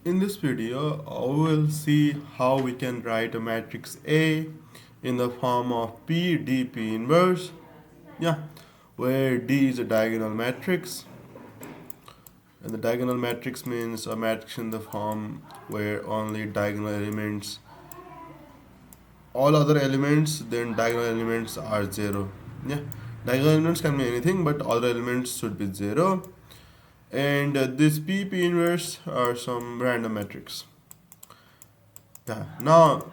In this video, we will see how we can write a matrix A in the form of P, D, P inverse, yeah, where D is a diagonal matrix, and the diagonal matrix means a matrix in the form where only diagonal elements, all other elements, then diagonal elements are zero. Yeah, diagonal elements can be anything, but all the elements should be zero. And this P inverse are some random matrix. Yeah. Now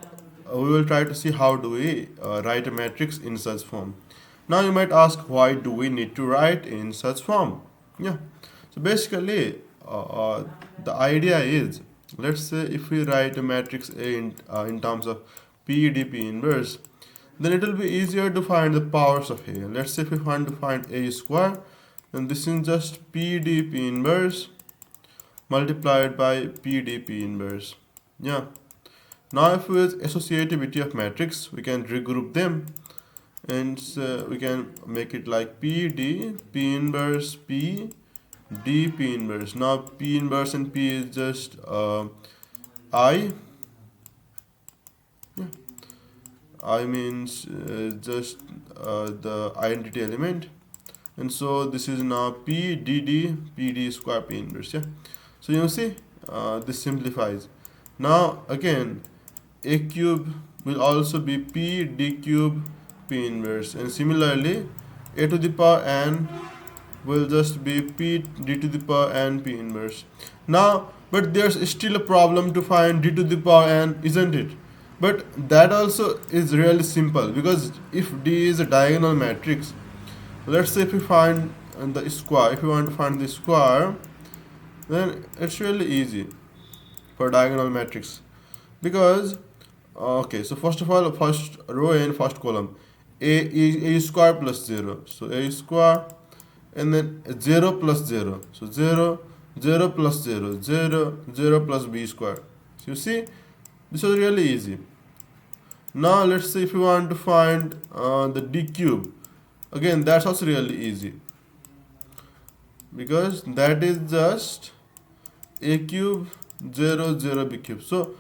we will try to see how do we write a matrix in such form. Now you might ask, why do we need to write in such form? Yeah. So basically, the idea is, let's say if we write a matrix A in terms of PDP inverse, then it will be easier to find the powers of A. Let's say if we want to find A square, then this is just PDP inverse multiplied by PDP inverse. Yeah. Now if we use associativity of matrix, we can regroup them, and we can make it like P D P inverse P D P inverse. Now P inverse and P is just I. Yeah. I means just the identity element, and so this is now P D D P D square P inverse. Yeah. So you see, this simplifies. Now again, A cube will also be P D cube P inverse, and similarly A to the power n will just be P D to the power n P inverse. Now, but there's still a problem to find D to the power n, isn't it? But that also is really simple, because if D is a diagonal matrix, let's say if we find the square, if we want to find the square, then it's really easy for diagonal matrix, because okay, so first of all, first row and first column, a square plus 0, so a square, and then 0 plus 0, so 0 0 plus 0 0 0 plus b square. So you see, this was really easy. Now let's say if you want to find the d cube, again that's also really easy, because that is just a cube 0 0 b cube. So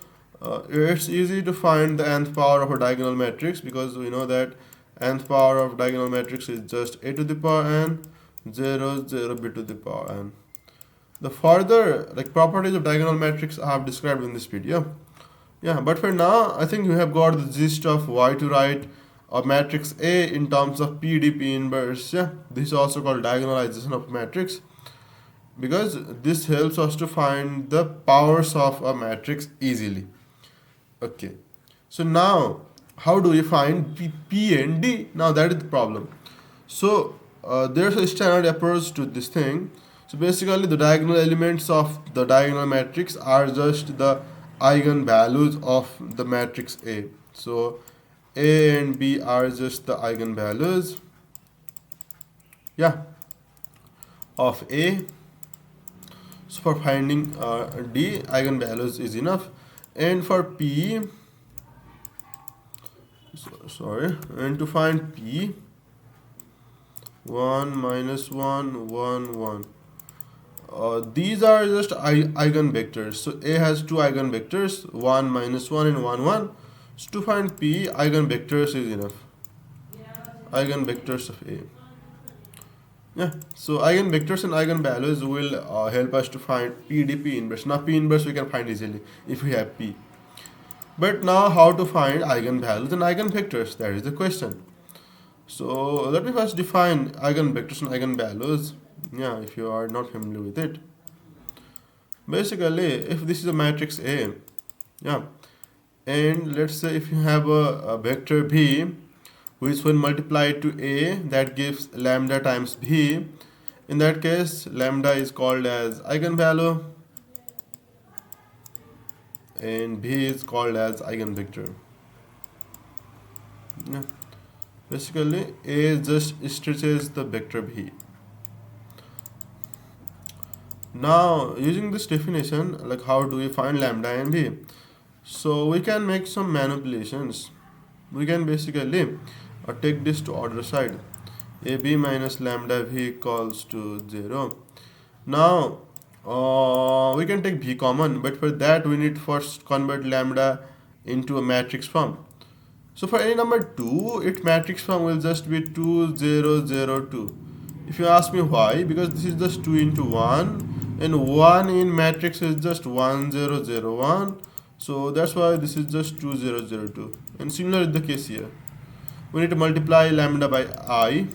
it's easy to find the nth power of a diagonal matrix, because we know that nth power of diagonal matrix is just a to the power n 0 0 b to the power n. The further properties of diagonal matrix I have described in this video. Yeah, but for now I think you have got the gist of why to write a matrix A in terms of PDP inverse. Yeah, this is also called diagonalization of matrix, because this helps us to find the powers of a matrix easily. Okay, so now how do we find P and D? Now that is the problem. So there's a standard approach to this thing. So basically the diagonal elements of the diagonal matrix are just the eigenvalues of the matrix A. So A and B are just the eigenvalues, yeah, of A. So for finding D, eigenvalues is enough, and for P, and to find P, 1 minus 1 1 1. These are just eigenvectors. So A has two eigenvectors, 1 minus 1 and 1 1. So to find P, eigenvectors is enough. Eigenvectors of A. Yeah, so eigenvectors and eigenvalues will help us to find PDP inverse. Now P inverse we can find easily if we have P. But now how to find eigenvalues and eigenvectors? That is the question. So let me first define eigenvectors and eigenvalues. Yeah, if you are not familiar with it. Basically, if this is a matrix A, yeah, and let's say if you have a vector B, which when multiplied to A, that gives lambda times B. In that case, lambda is called as eigenvalue and B is called as eigenvector. Yeah. Basically, A just stretches the vector B. Now, using this definition, like how do we find lambda and B? So we can make some manipulations. We can basically take this to other side. AB minus lambda V equals to 0. Now we can take b common, but for that we need first convert lambda into a matrix form. So for any number 2, its matrix form will just be 2 0 0 2. If you ask me why, because this is just 2 into 1, and 1 in matrix is just 1 0 0 1. So that's why this is just 2 0 0 2. And similar is the case here. We need to multiply lambda by I,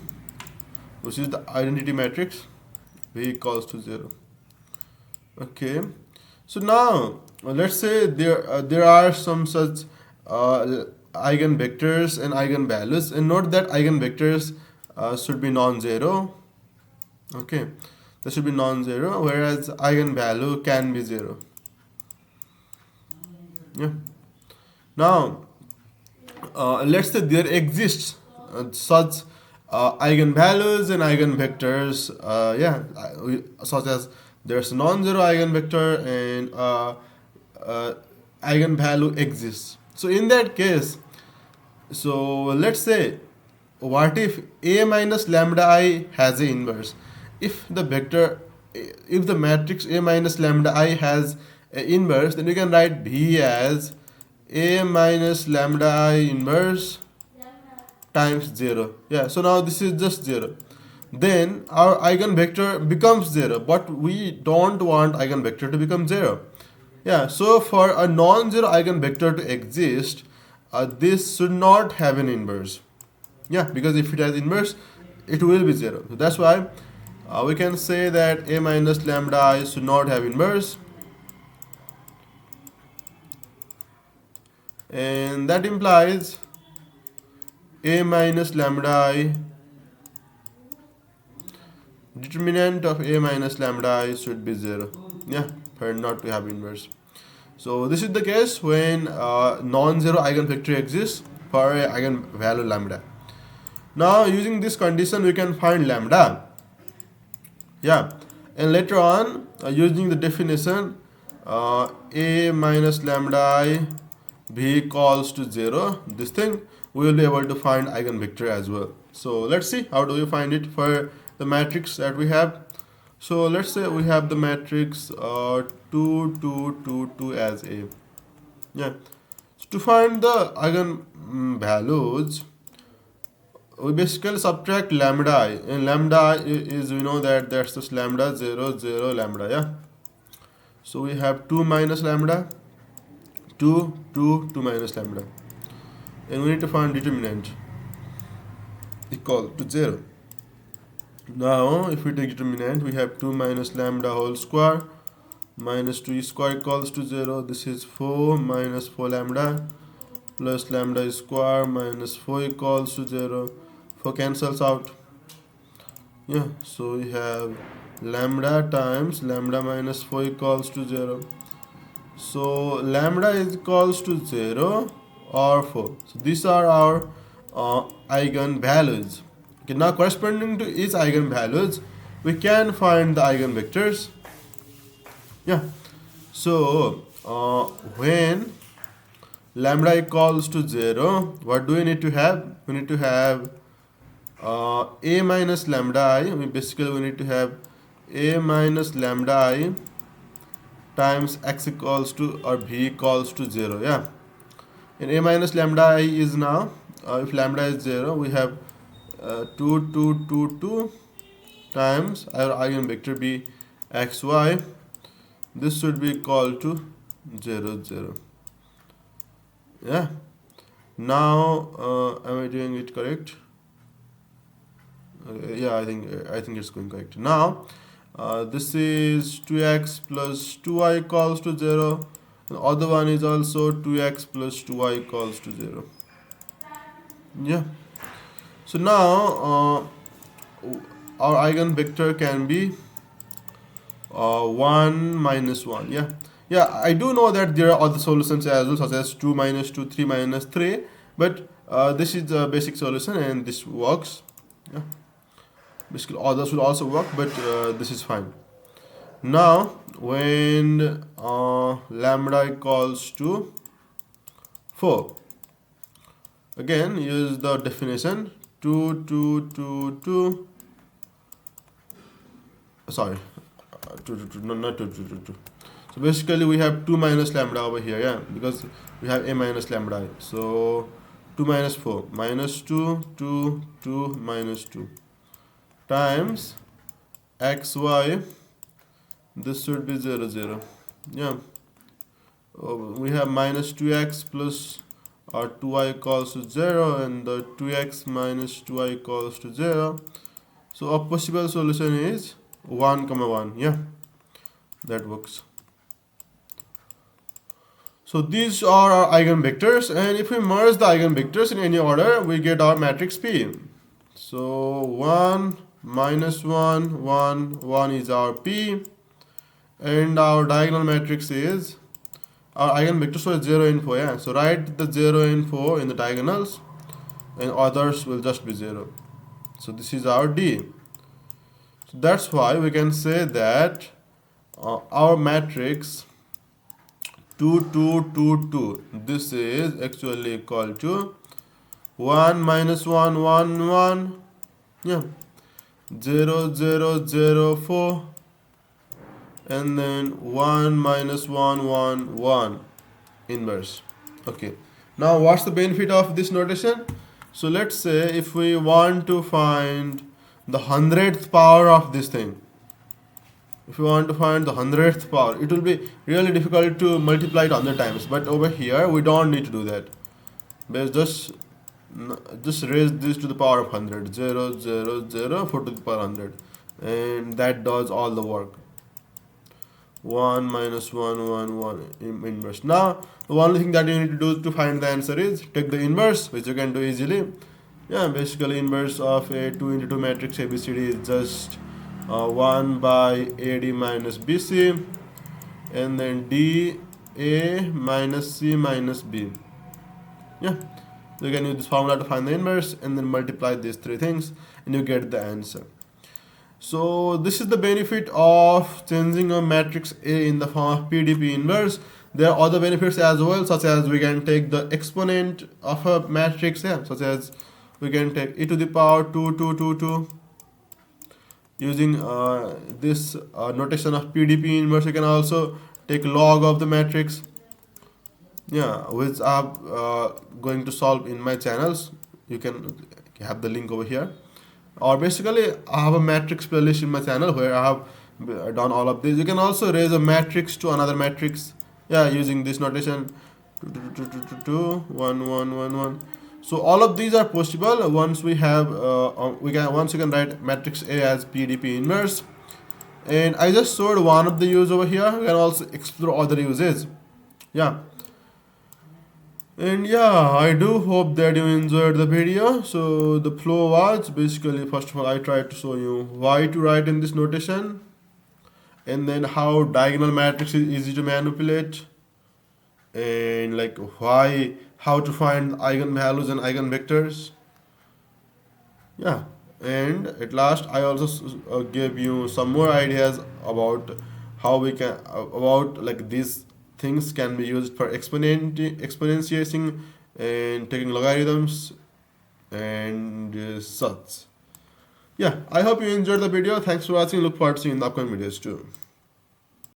which is the identity matrix, v equals to 0. Okay, so now let's say there are some such eigenvectors and eigenvalues, and note that eigenvectors should be non-zero. Okay, they should be non-zero, whereas eigenvalue can be 0. Yeah. Now let's say there exists such eigenvalues and eigenvectors, such as there's a non-zero eigenvector and eigenvalue exists. So in that case, so let's say, what if a minus lambda I has a inverse? If the matrix a minus lambda I has a inverse, then we can write b as a minus lambda I inverse times 0. Yeah, so now this is just 0. Then our eigenvector becomes 0, but we don't want eigenvector to become 0. Yeah, so for a non-zero eigenvector to exist, this should not have an inverse. Yeah, because if it has inverse, it will be 0. So that's why we can say that a minus lambda I should not have inverse. And that implies a minus lambda I, determinant of a minus lambda I should be 0. Yeah, for not to have inverse. So this is the case when non-zero eigenvector exists for a eigenvalue lambda. Now using this condition we can find lambda. Yeah, and later on using the definition a minus lambda I v equals to 0, this thing, we will be able to find eigenvector as well. So let's see how do we find it for the matrix that we have. So let's say we have the matrix 2 2 2 2 as a. Yeah, so to find the eigenvalues, we basically subtract lambda I, and lambda I is, we know that that's just lambda 0 0 lambda. Yeah, so we have 2 minus lambda, 2 2 2 minus lambda, and we need to find determinant equal to 0. Now if we take determinant, we have 2 minus lambda whole square minus 2 square equals to 0. This is 4 minus 4 lambda plus lambda square minus 4 equals to 0. 4 cancels out. Yeah, so we have lambda times lambda minus 4 equals to 0. So lambda is equals to 0 or 4. So these are our eigenvalues. Okay, now corresponding to each eigenvalues, we can find the eigenvectors. Yeah, so when lambda equals to 0, what do we need to have? We need to have a minus lambda I. We need to have a minus lambda I times x equals to or v equals to 0. Yeah, and a minus lambda I is now, if lambda is 0, we have 2 2 2 2 times our eigenvector be xy. This should be equal to 0 0. Yeah, now am I doing it correct? Yeah, I think it's going correct. Now this is 2x plus 2y equals to 0. The other one is also 2x plus 2y equals to 0. Yeah, so now our eigenvector can be 1 minus 1. Yeah, I do know that there are other solutions as well, such as 2 minus 2, 3 minus 3, but this is the basic solution and this works. Yeah, basically others will also work, but this is fine. Now when lambda equals to 4, again use the definition 2 2 2 2, sorry, No, not 2. So basically we have 2 minus lambda over here, yeah, because we have a minus lambda. So 2 minus 4 minus 2 2 2 minus 2 times xy. This should be 0 0, yeah. We have minus 2x plus 2y equals to 0, and the 2x minus 2y equals to 0. So a possible solution is 1 comma 1, yeah, that works. So these are our eigenvectors, and if we merge the eigenvectors in any order, we get our matrix P. So 1 minus 1 1 1 is our P, and our diagonal matrix is our eigenvectors for 0 and 4, yeah. So write the 0 and 4 in the diagonals, and others will just be 0. So this is our D. So that's why we can say that our matrix 2 2 2 2, this is actually equal to 1 minus 1 1 1, yeah, 0 0 0 4, and then 1 minus 1 1 1 inverse. Okay, now what's the benefit of this notation? So let's say if we want to find the 100th power of this thing, if you want to find the 100th power, it will be really difficult to multiply it 100 times, but over here we don't need to do that. But just raise this to the power of 100, 0 0 0 4 to the power 100, and that does all the work. 1 minus 1 1 1 inverse. Now the only thing that you need to do to find the answer is take the inverse, which you can do easily. Yeah, basically inverse of a 2 into 2 matrix ABCD is just 1 by AD minus BC, and then DA minus C minus B. Yeah, so you can use this formula to find the inverse and then multiply these three things and you get the answer. So this is the benefit of changing a matrix A in the form of PDP inverse. There are other benefits as well, such as we can take the exponent of a matrix, yeah, such as we can take e to the power 2 2 2 2. Using this notation of PDP inverse, you can also take log of the matrix, yeah, which I'm going to solve in my channels. You can have the link over here, or basically I have a matrix playlist in my channel where I have done all of this. You can also raise a matrix to another matrix, yeah, using this notation 2 2 2 2 2 2 1 1 1 1. So all of these are possible once we have once you can write matrix A as PDP inverse. And I just showed one of the use over here. You can also explore other uses, yeah. And yeah, I do hope that you enjoyed the video. So the flow was basically, first of all, I tried to show you why to write in this notation, and then how diagonal matrix is easy to manipulate, and like how to find eigenvalues and eigenvectors, yeah. And at last I also gave you some more ideas about how we can about like these things can be used for exponentiating and taking logarithms and such. Yeah, I hope you enjoyed the video. Thanks for watching. Look forward to seeing you in the upcoming videos too.